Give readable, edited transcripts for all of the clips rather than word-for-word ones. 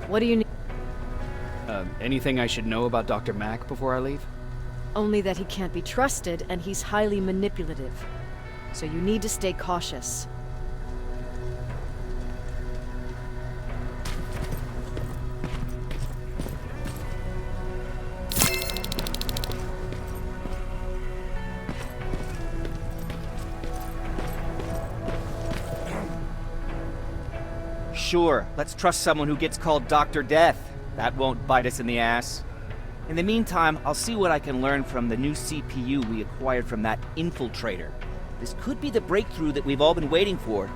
What do you need? Anything I should know about Dr. Mack before I leave? Only that he can't be trusted, and he's highly manipulative. So you need to stay cautious. Sure, let's trust someone who gets called Dr. Death. That won't bite us in the ass. In the meantime, I'll see what I can learn from the new CPU we acquired from that infiltrator. This could be the breakthrough that we've all been waiting for.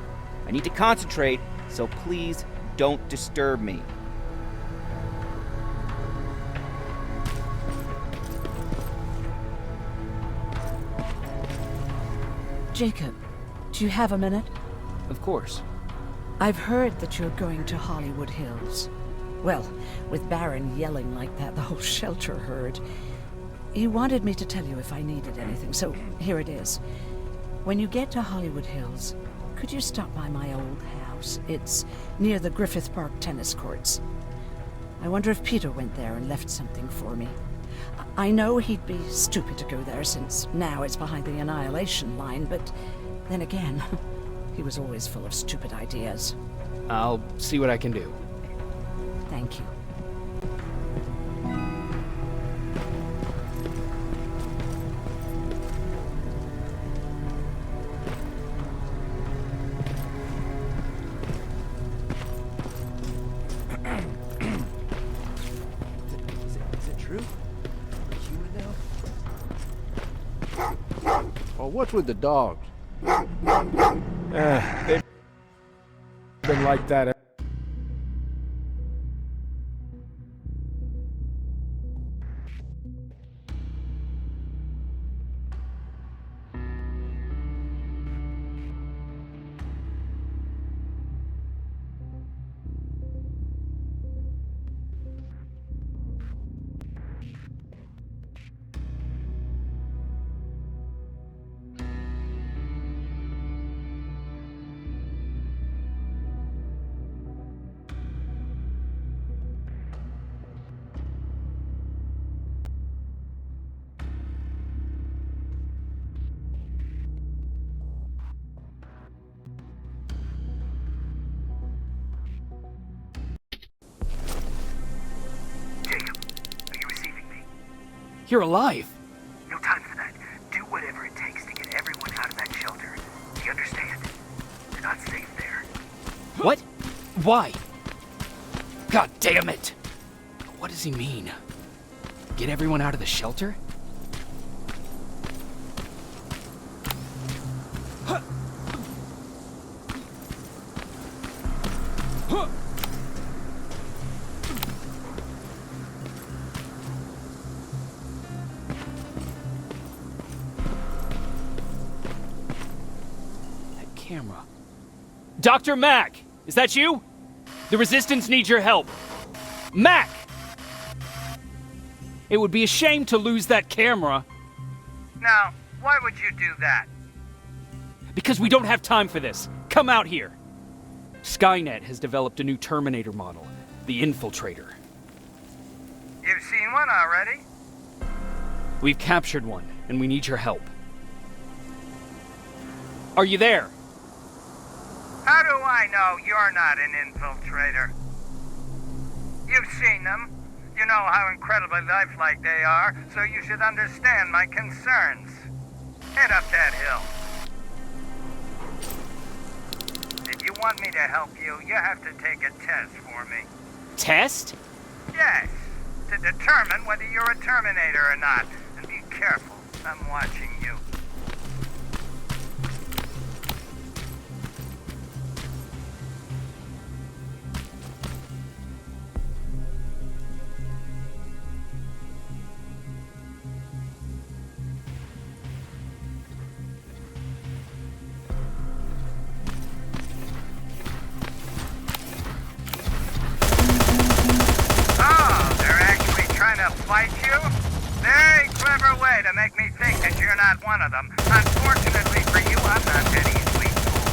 I need to concentrate, so please don't disturb me. Jacob, do you have a minute? Of course. I've heard that you're going to Hollywood Hills. Well, with Baron yelling like that, the whole shelter heard. He wanted me to tell you if I needed anything, so here it is. When you get to Hollywood Hills, could you stop by my old house? It's near the Griffith Park tennis courts. I wonder if Peter went there and left something for me. I know he'd be stupid to go there since now it's behind the Annihilation line, but then again, he was always full of stupid ideas. I'll see what I can do. Thank you. Is it true? Human now? Oh, what's with the dogs? They've been like that. You're alive! No time for that. Do whatever it takes to get everyone out of that shelter. Do you understand? You're not safe there. What? Why? God damn it! What does he mean? Get everyone out of the shelter? Camera. Dr. Mack! Is that you? The Resistance needs your help. Mack! It would be a shame to lose that camera. Now, why would you do that? Because we don't have time for this. Come out here. Skynet has developed a new Terminator model, the Infiltrator. You've seen one already? We've captured one, and we need your help. Are you there? How do I know you're not an infiltrator? You've seen them. You know how incredibly lifelike they are, so you should understand my concerns. Head up that hill. If you want me to help you, you have to take a test for me. Test? Yes, to determine whether you're a Terminator or not. And be careful, I'm watching you. Fight you? Very clever way to make me think that you're not one of them. Unfortunately for you, I'm not that easily fooled.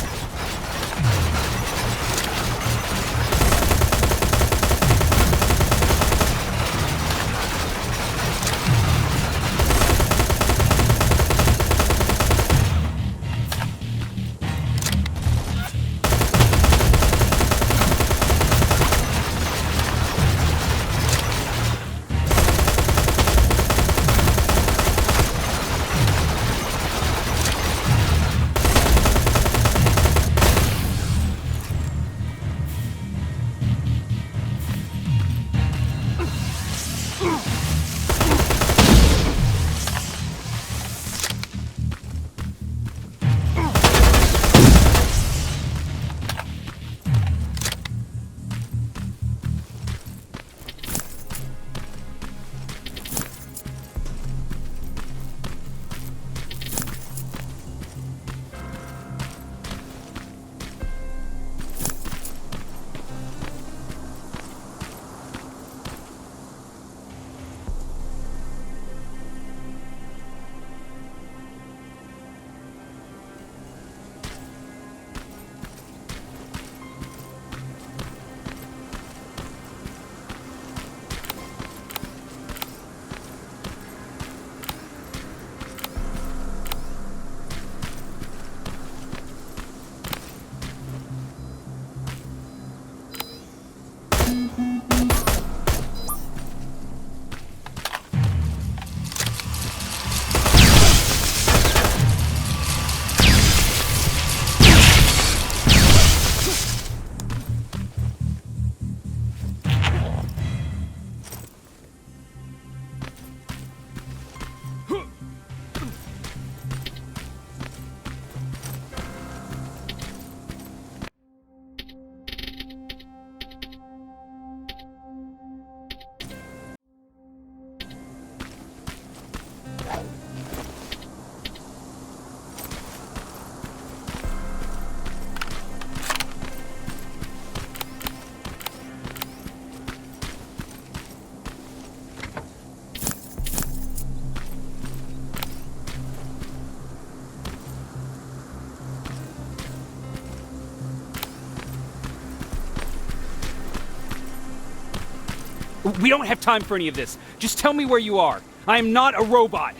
We don't have time for any of this. Just tell me where you are. I am not a robot.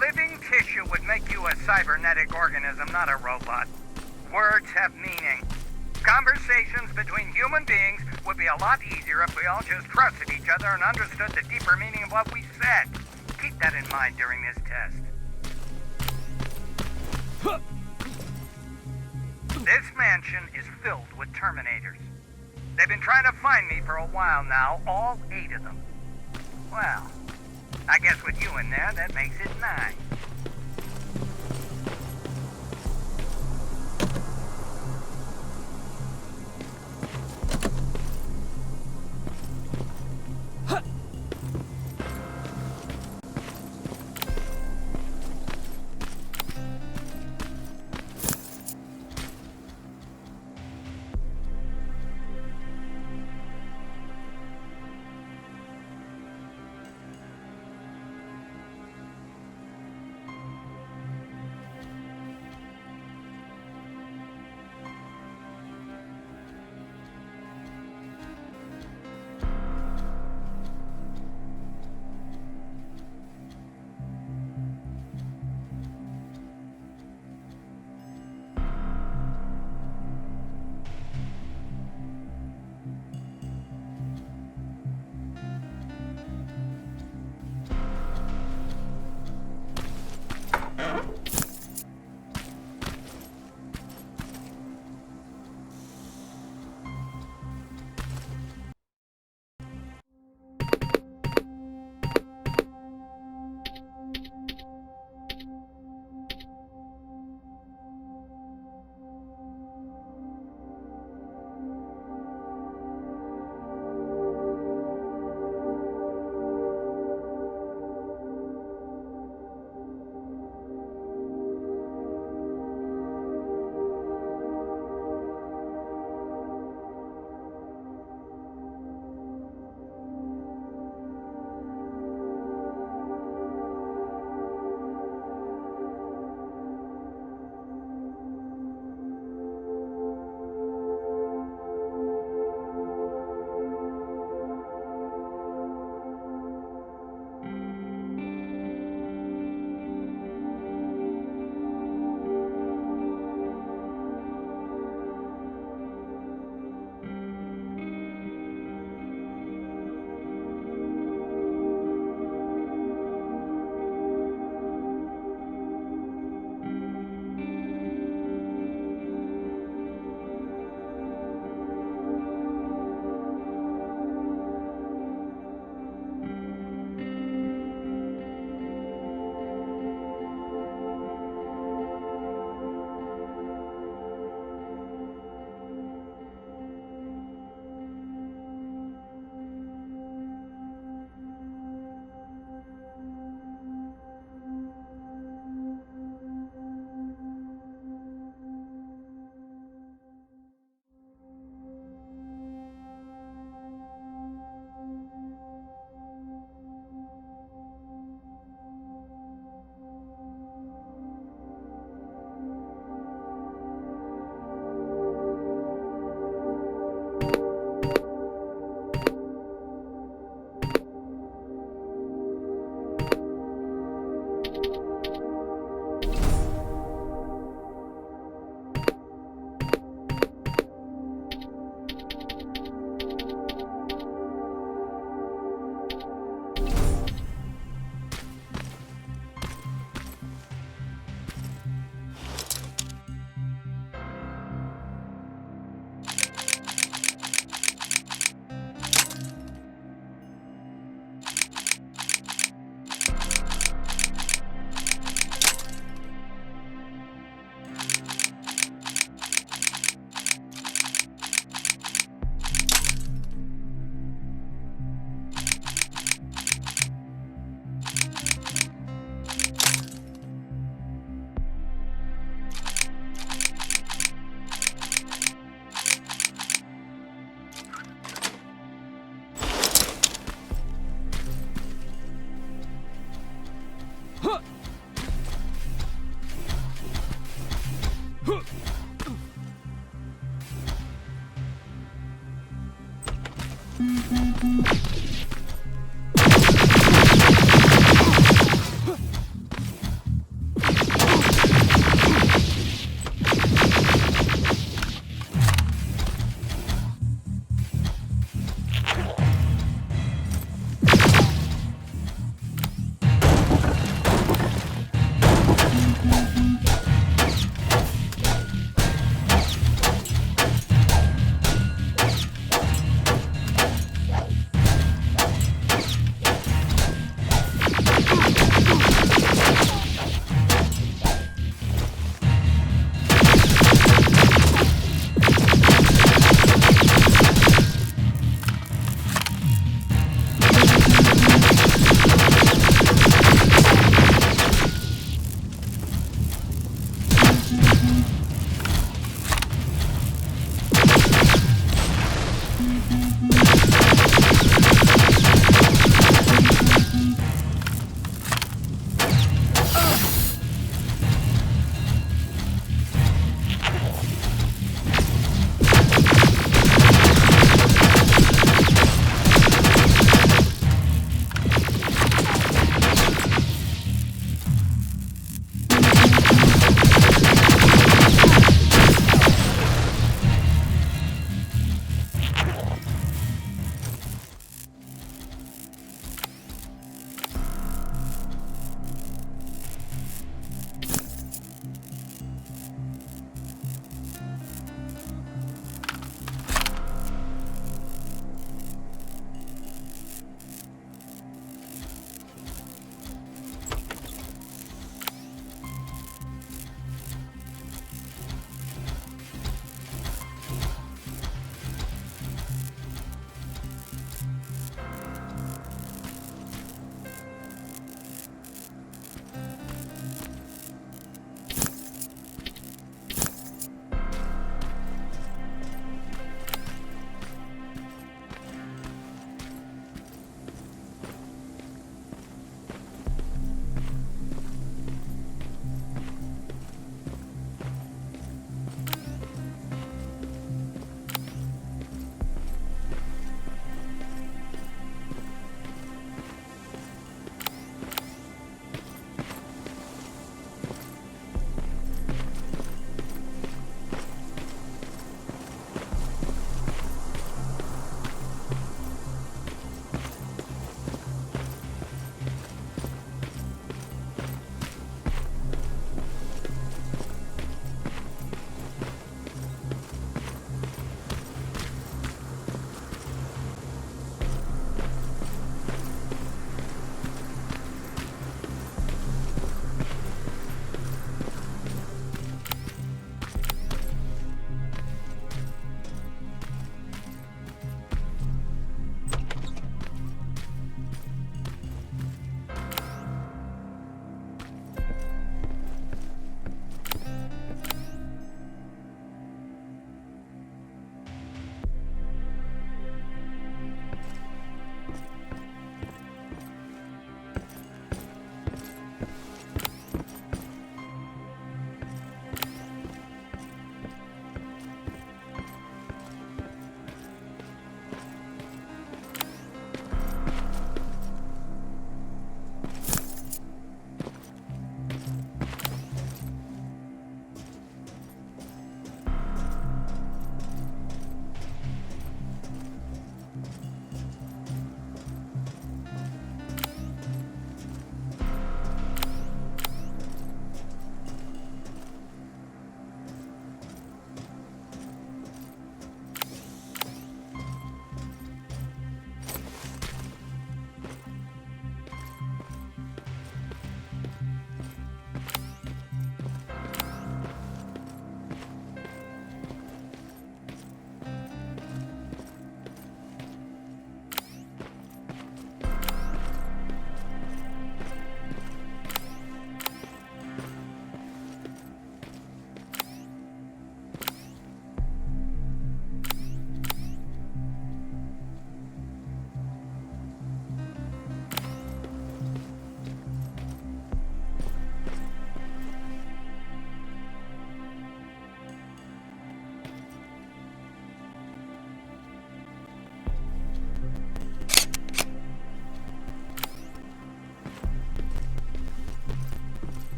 Living tissue would make you a cybernetic organism, not a robot. Words have meaning. Conversations between human beings would be a lot easier if we all just trusted each other and understood the deeper meaning of what we said. Keep that in mind during this test. This mansion is filled with Terminators. They've been trying to find me for a while now, all 8 of them. Well, I guess with you in there, that makes it 9.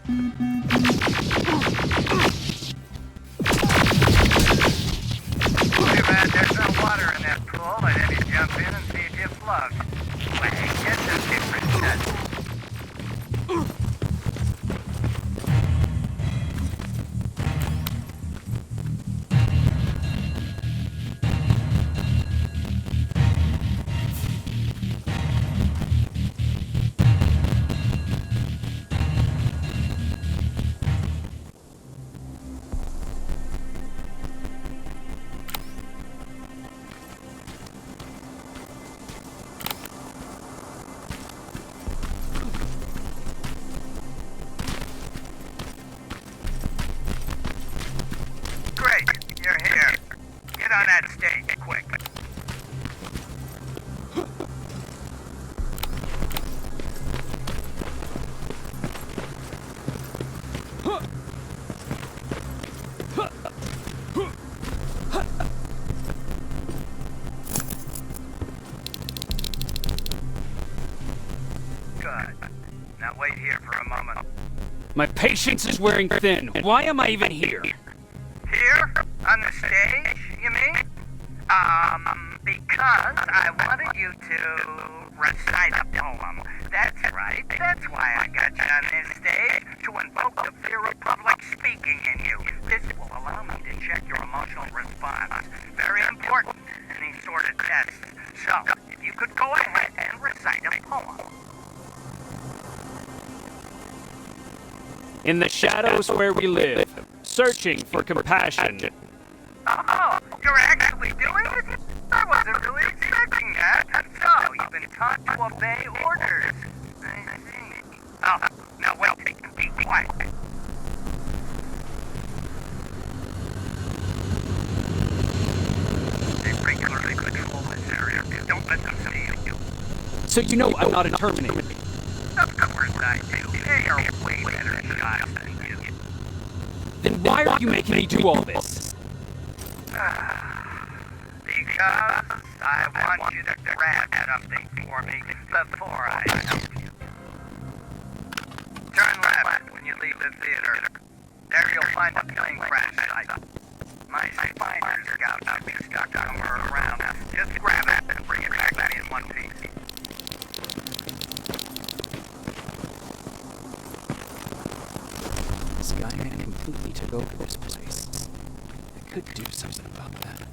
Too bad there's no water in that pool. I'd have you jump in and see if you float. Well, it's a different set. Great, you're here. Get on that stage, quick. Good. Now wait here for a moment. My patience is wearing thin. Why am I even here? Here? On the stage, you mean? Because I wanted you to recite a poem. That's right. That's why I got you on this stage, to invoke the fear of public speaking in you. This will allow me to check your emotional response. Very important in these sort of tests. So, if you could go ahead and recite a poem. In the shadows where we live, searching for compassion. Oh, you're actually doing it? I wasn't really expecting that. So, you've been taught to obey orders. I see. Oh, now wait. Be quiet. They regularly patrol this area. Don't let them see you. So you know I'm not a Terminator. Of course I do. They are way better shots than you. Then why are you making me do all this? Because I want you to grab something for me before I help you. Turn left when you leave the theater. There you'll find a plane crash site. My spider scout should be stuck somewhere around. Just grab it and bring it back to me in one piece. Skynet completely took over this place. I could do something about that.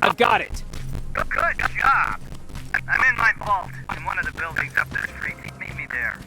I've got it! Good job. I'm in my vault in one of the buildings up the street. Meet me there.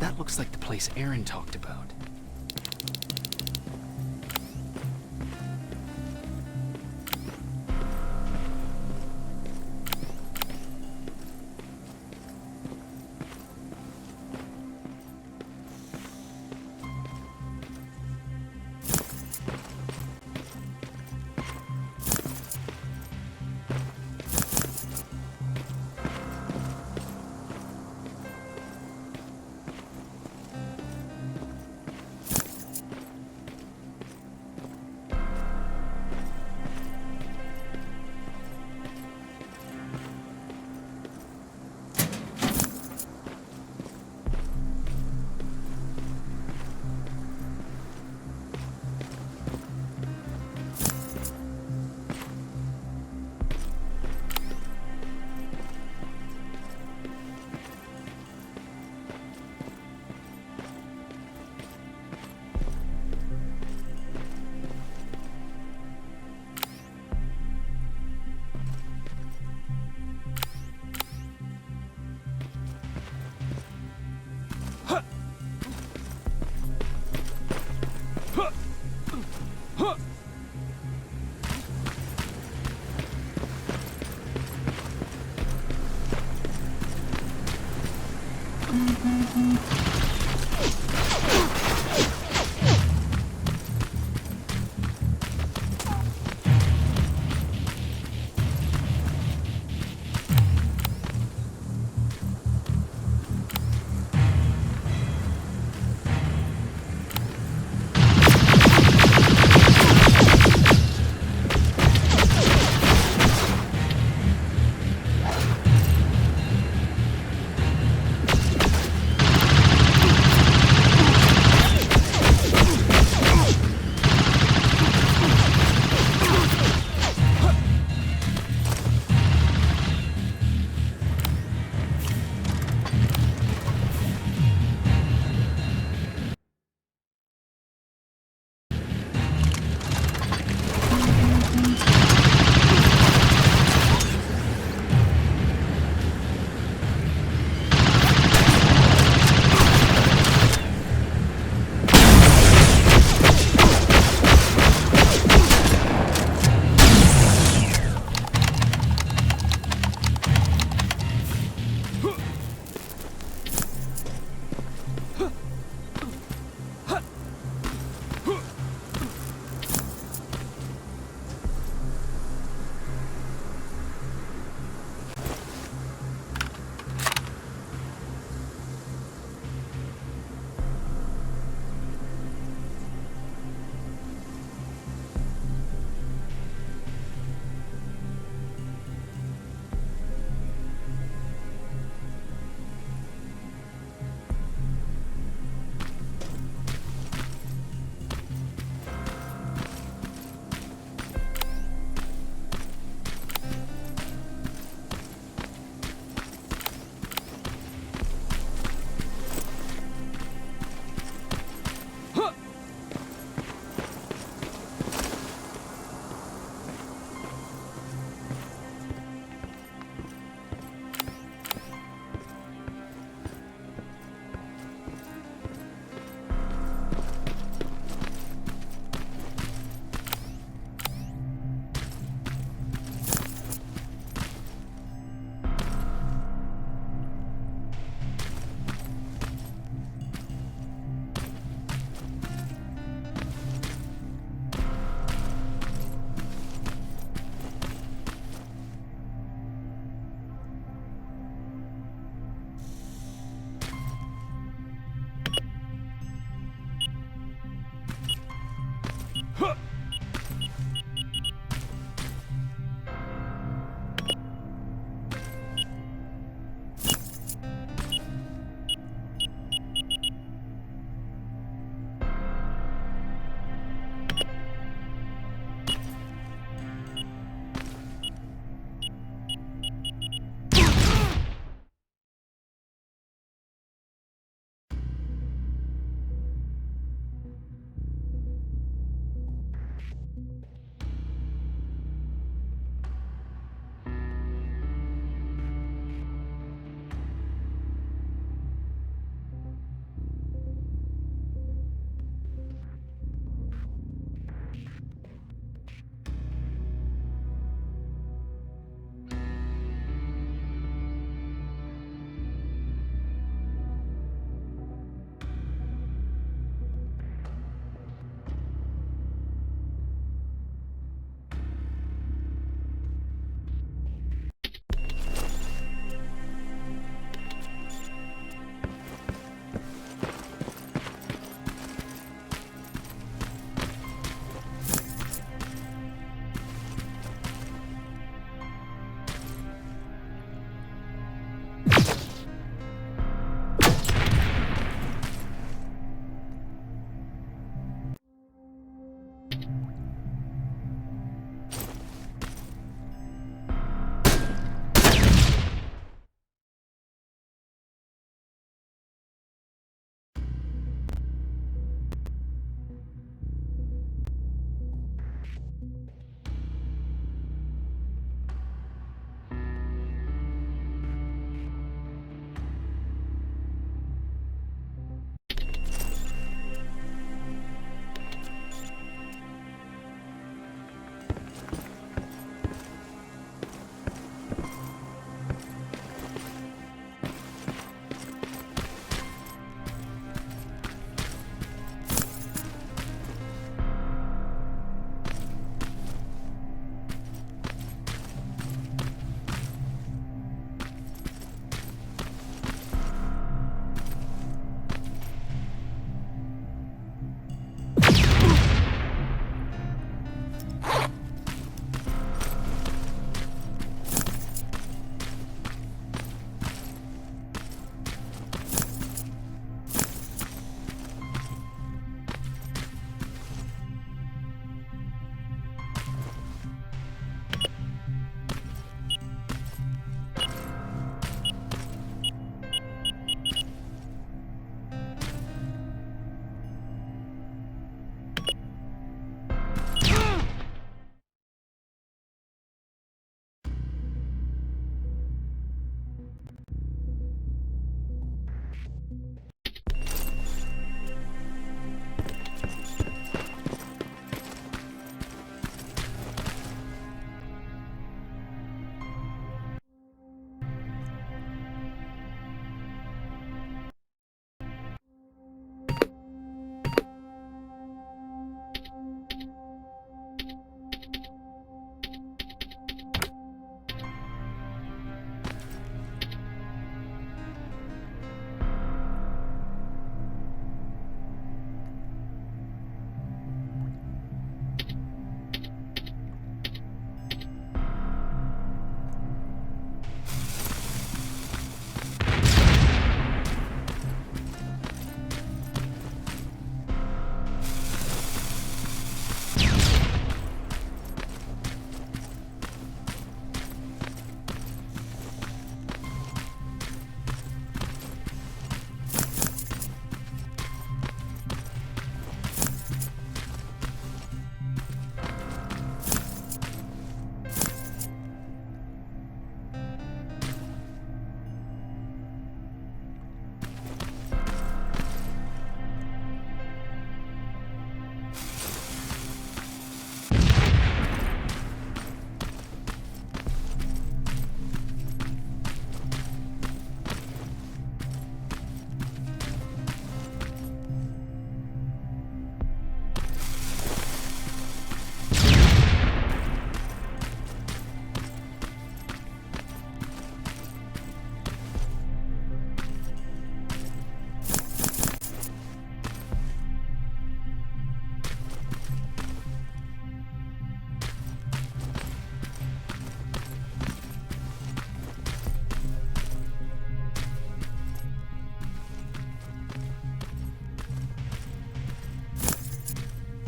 That looks like the place Aaron talked about.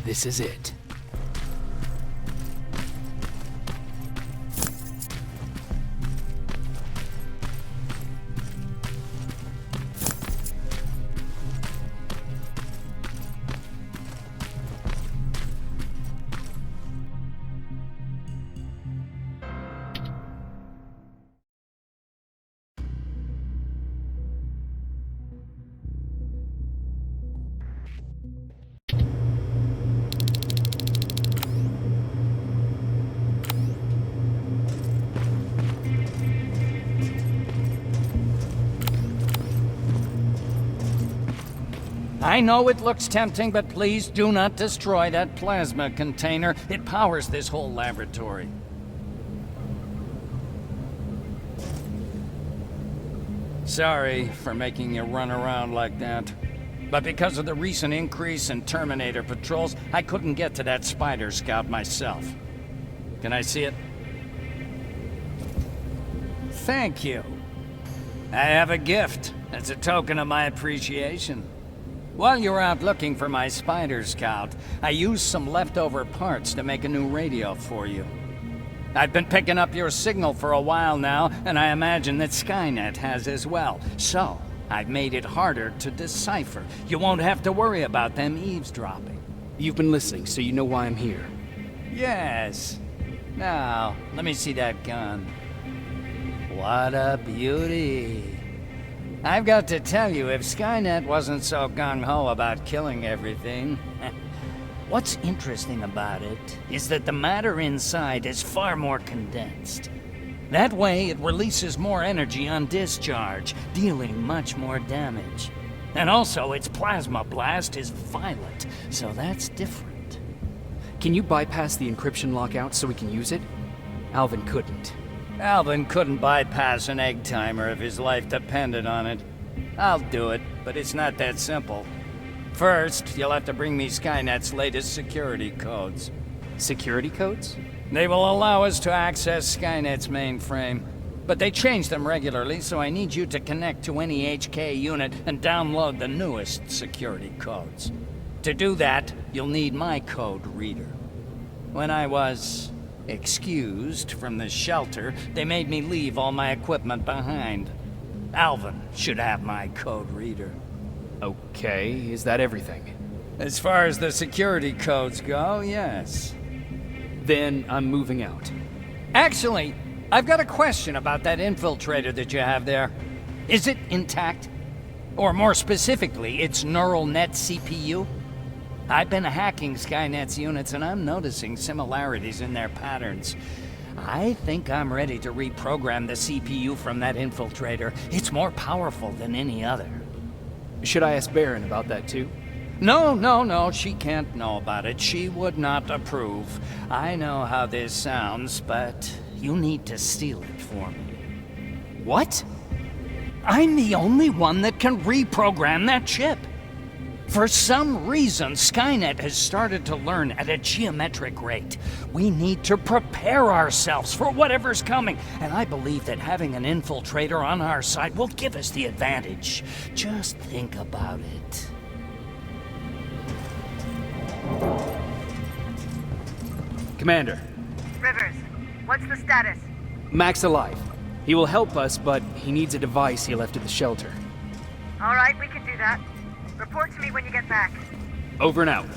This is it. I know it looks tempting, but please do not destroy that plasma container. It powers this whole laboratory. Sorry for making you run around like that. But because of the recent increase in Terminator patrols, I couldn't get to that Spider Scout myself. Can I see it? Thank you. I have a gift as a token of my appreciation. While you were out looking for my Spider Scout, I used some leftover parts to make a new radio for you. I've been picking up your signal for a while now, and I imagine that Skynet has as well. So, I've made it harder to decipher. You won't have to worry about them eavesdropping. You've been listening, so you know why I'm here. Yes. Now, let me see that gun. What a beauty. I've got to tell you, if Skynet wasn't so gung-ho about killing everything... What's interesting about it is that the matter inside is far more condensed. That way, it releases more energy on discharge, dealing much more damage. And also, its plasma blast is violent, so that's different. Can you bypass the encryption lockout so we can use it? Alvin couldn't. Alvin couldn't bypass an egg timer if his life depended on it. I'll do it, but it's not that simple. First, you'll have to bring me Skynet's latest security codes. Security codes? They will allow us to access Skynet's mainframe, but they change them regularly, so I need you to connect to any HK unit and download the newest security codes. To do that, you'll need my code reader. When I was excused from the shelter, they made me leave all my equipment behind. Alvin should have my code reader. Okay, is that everything? As far as the security codes go, yes. Then I'm moving out. Actually, I've got a question about that infiltrator that you have there. Is it intact? Or more specifically, its neural net CPU? I've been hacking Skynet's units and I'm noticing similarities in their patterns. I think I'm ready to reprogram the CPU from that infiltrator. It's more powerful than any other. Should I ask Baron about that too? No, she can't know about it. She would not approve. I know how this sounds, but you need to steal it for me. What? I'm the only one that can reprogram that chip. For some reason, Skynet has started to learn at a geometric rate. We need to prepare ourselves for whatever's coming, and I believe that having an infiltrator on our side will give us the advantage. Just think about it. Commander, Rivers, what's the status? Mac's alive. He will help us, but he needs a device he left at the shelter. All right, we can do that. Report to me when you get back. Over and out.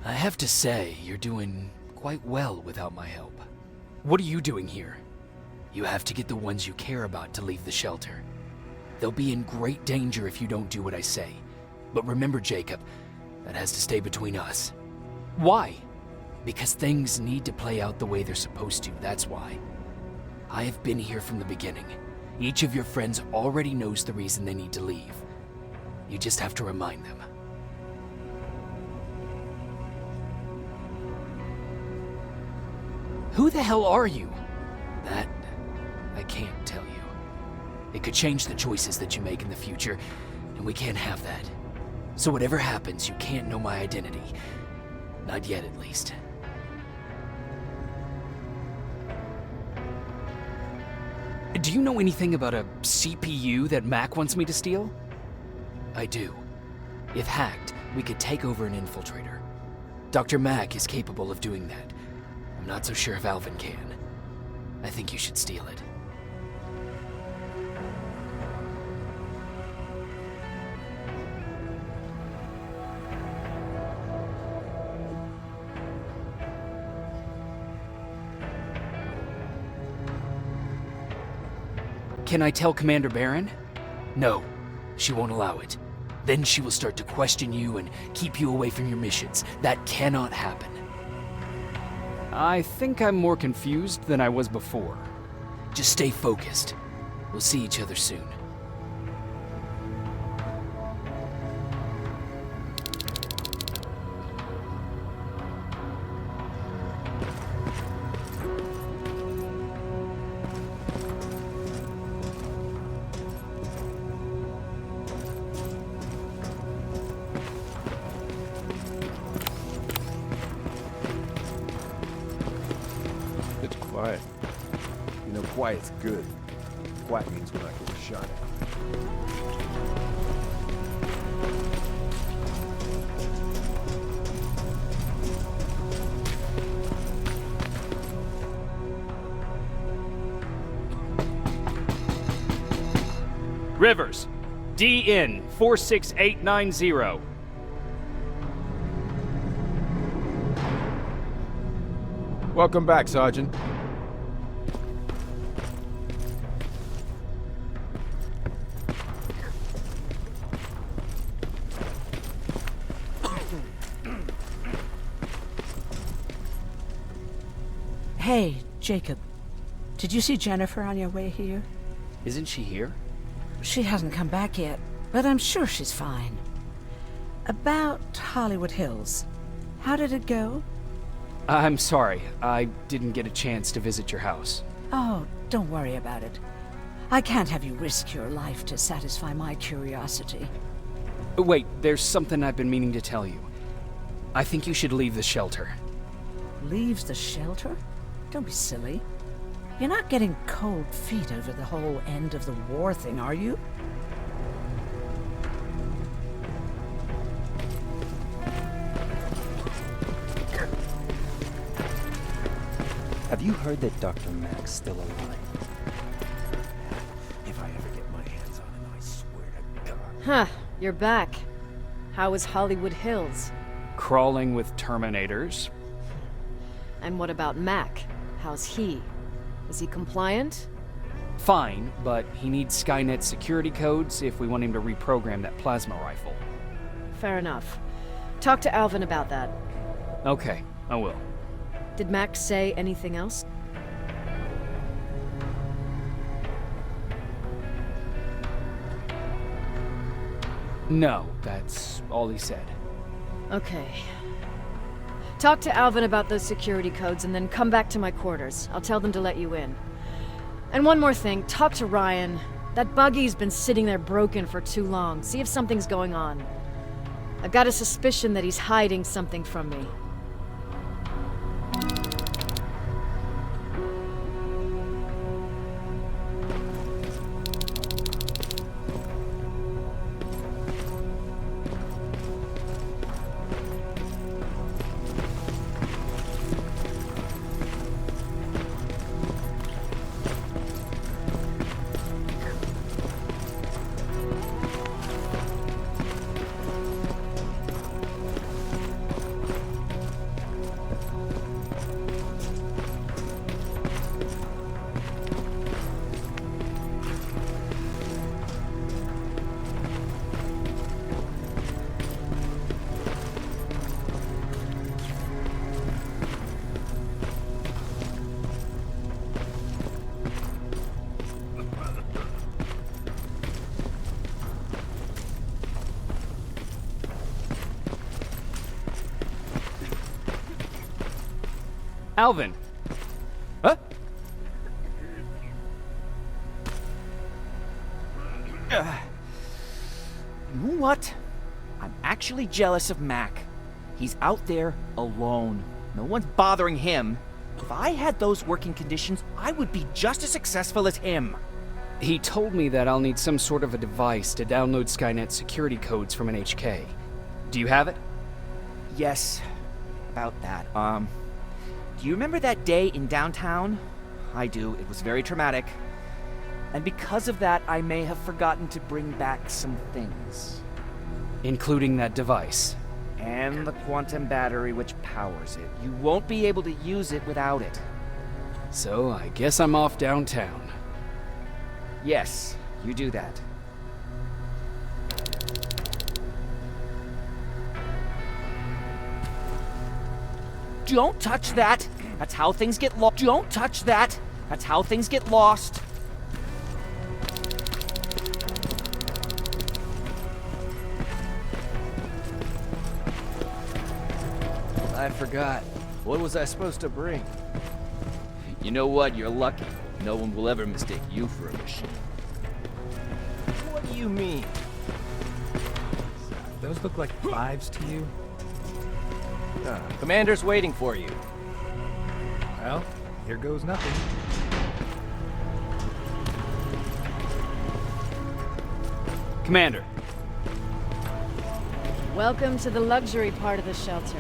I have to say, you're doing quite well without my help. What are you doing here? You have to get the ones you care about to leave the shelter. They'll be in great danger if you don't do what I say. But remember, Jacob, that has to stay between us. Why? Because things need to play out the way they're supposed to, that's why. I have been here from the beginning. Each of your friends already knows the reason they need to leave. You just have to remind them. Who the hell are you? That, I can't tell you. It could change the choices that you make in the future, and we can't have that. So whatever happens, you can't know my identity. Not yet, at least. Do you know anything about a CPU that Mac wants me to steal? I do. If hacked, we could take over an infiltrator. Dr. Mac is capable of doing that. I'm not so sure if Alvin can. I think you should steal it. Can I tell Commander Barron? No, she won't allow it. Then she will start to question you and keep you away from your missions. That cannot happen. I think I'm more confused than I was before. Just stay focused. We'll see each other soon. It's quiet. You know, quiet's good. Quiet means we're not getting shot at. Rivers, DN 46890. Welcome back, Sergeant. Hey, Jacob. Did you see Jennifer on your way here? Isn't she here? She hasn't come back yet, but I'm sure she's fine. About Hollywood Hills. How did it go? I'm sorry, I didn't get a chance to visit your house. Oh, don't worry about it. I can't have you risk your life to satisfy my curiosity. Wait, there's something I've been meaning to tell you. I think you should leave the shelter. Leaves the shelter? Don't be silly. You're not getting cold feet over the whole end of the war thing, are you? Have you heard that Dr. Mac's still alive? If I ever get my hands on him, I swear to God. Huh, you're back. How is Hollywood Hills? Crawling with Terminators. And what about Mac? How's he? Is he compliant? Fine, but he needs Skynet security codes if we want him to reprogram that plasma rifle. Fair enough. Talk to Alvin about that. Okay, I will. Did Mac say anything else? No, that's all he said. Okay. Talk to Alvin about those security codes and then come back to my quarters. I'll tell them to let you in. And one more thing, talk to Ryan. That buggy's been sitting there broken for too long. See if something's going on. I've got a suspicion that he's hiding something from me. Alvin! Huh? You know what? I'm actually jealous of Mac. He's out there alone. No one's bothering him. If I had those working conditions, I would be just as successful as him. He told me that I'll need some sort of a device to download Skynet security codes from an HK. Do you have it? Yes, about that. Do you remember that day in downtown? I do. It was very traumatic. And because of that, I may have forgotten to bring back some things. Including that device. And the quantum battery which powers it. You won't be able to use it without it. So I guess I'm off downtown. Yes, you do that. Don't touch that! That's how things get lost. Don't touch that! That's how things get lost. I forgot. What was I supposed to bring? You know what? You're lucky. No one will ever mistake you for a machine. What do you mean? Those look like fives to you? Commander's waiting for you. Well, here goes nothing. Commander. Welcome to the luxury part of the shelter.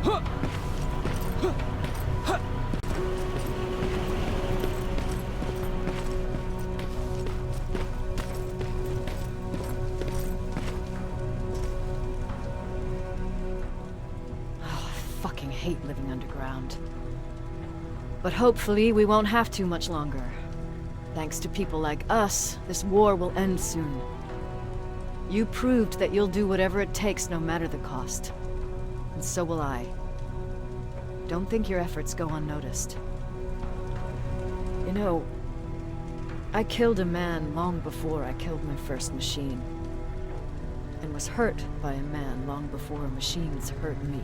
I fucking hate living underground. But hopefully we won't have to much longer. Thanks to people like us, this war will end soon. You proved that you'll do whatever it takes no matter the cost. And so will I. Don't think your efforts go unnoticed. You know, I killed a man long before I killed my first machine. And was hurt by a man long before machines hurt me.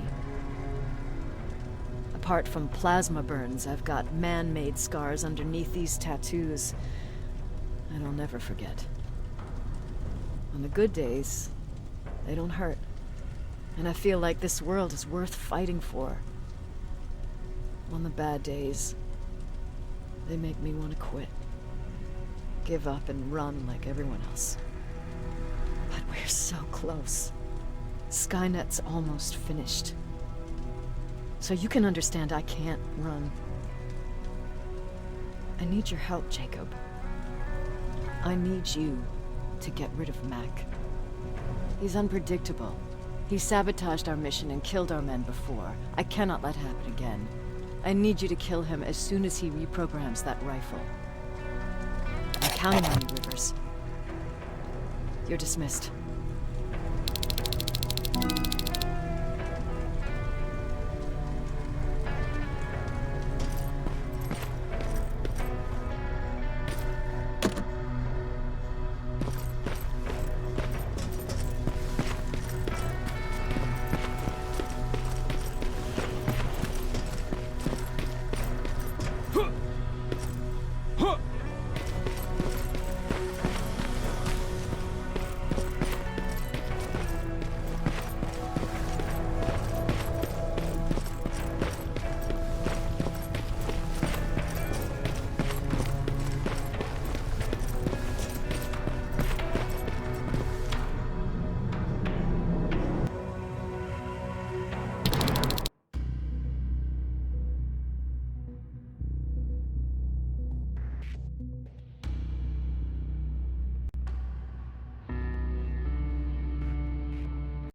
Apart from plasma burns, I've got man-made scars underneath these tattoos. And I'll never forget. On the good days, they don't hurt. And I feel like this world is worth fighting for. On the bad days, they make me want to quit. Give up and run like everyone else. But we're so close. Skynet's almost finished. So you can understand I can't run. I need your help, Jacob. I need you to get rid of Mac. He's unpredictable. He sabotaged our mission and killed our men before. I cannot let it happen again. I need you to kill him as soon as he reprograms that rifle. I'm counting on you, Rivers. You're dismissed.